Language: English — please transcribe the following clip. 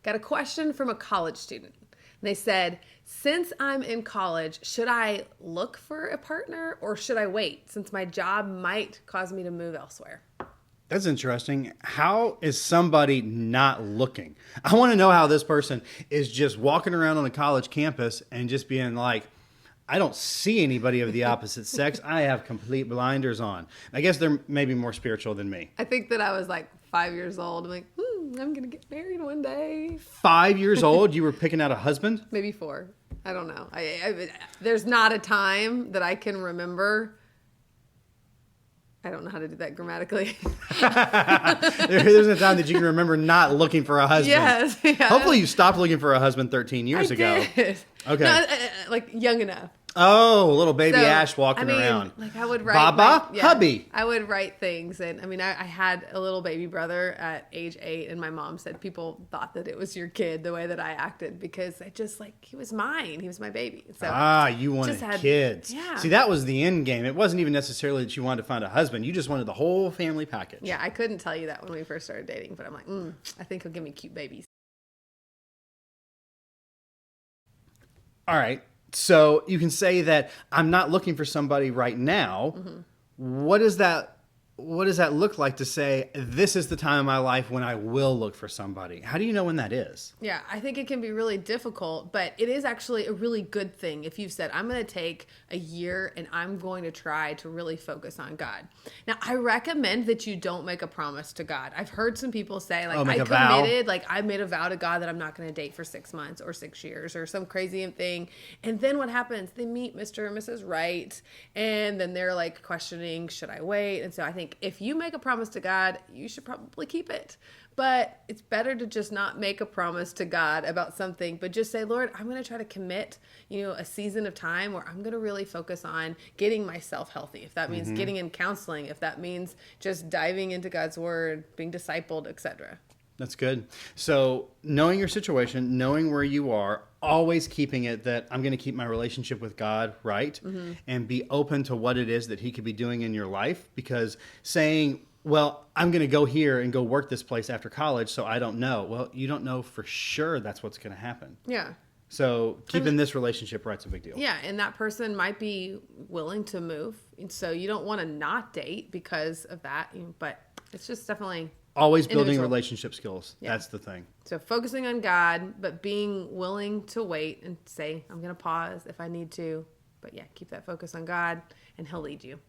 Got a question from a college student. They said, since I'm in college, should I look for a partner or should I wait since my job might cause me to move elsewhere? That's interesting. How is somebody not looking? I want to know how this person is just walking around on a college campus and just being like, I don't see anybody of the opposite sex. I have complete blinders on. I guess they're maybe more spiritual than me. I think that I was like 5 years old. I'm like, I'm going to get married one day. 5 years old, you were picking out a husband? Maybe 4. I don't know. There's not a time that I can remember. I don't know how to do that grammatically. There's a time that you can remember not looking for a husband. Yes. Yeah. Hopefully you stopped looking for a husband 13 years ago. Did. Okay. No, like young enough. Oh, little baby So, Ash walking around. Like I would write Baba, hubby. I would write things, and I had a little baby brother at age 8, and my mom said people thought that it was your kid the way that I acted because I just he was mine, he was my baby. So you wanted kids. Yeah. See, that was the end game. It wasn't even necessarily that you wanted to find a husband. You just wanted the whole family package. Yeah, I couldn't tell you that when we first started dating, but I'm like, I think he'll give me cute babies. All right. So you can say that I'm not looking for somebody right now. Mm-hmm. What does that look like to say this is the time in my life when I will look for somebody? How do you know when that is? Yeah, I think it can be really difficult, but it is actually a really good thing if you've said, I'm going to take a year and I'm going to try to really focus on God. Now, I recommend that you don't make a promise to God. I've heard some people say, like, I committed, like I made a vow to God that I'm not going to date for 6 months or 6 years or some crazy thing. And then what happens? They meet Mr. and Mrs. Right, and then they're like questioning, should I wait? And so I think if you make a promise to God, you should probably keep it. But it's better to just not make a promise to God about something, but just say, Lord, I'm going to try to commit, a season of time where I'm going to really focus on getting myself healthy. If that means getting in counseling, if that means just diving into God's word, being discipled, etc. That's good. So knowing your situation, knowing where you are, always keeping it that I'm going to keep my relationship with God right, and be open to what it is that he could be doing in your life. Because saying, well, I'm going to go here and go work this place after college, so I don't know. Well, you don't know for sure that's what's going to happen. Yeah. So keeping this relationship right's a big deal. Yeah, and that person might be willing to move. And so you don't want to not date because of that, but it's just definitely... Always building relationship skills. Yeah. That's the thing. So focusing on God, but being willing to wait and say, I'm going to pause if I need to. But yeah, keep that focus on God and he'll lead you.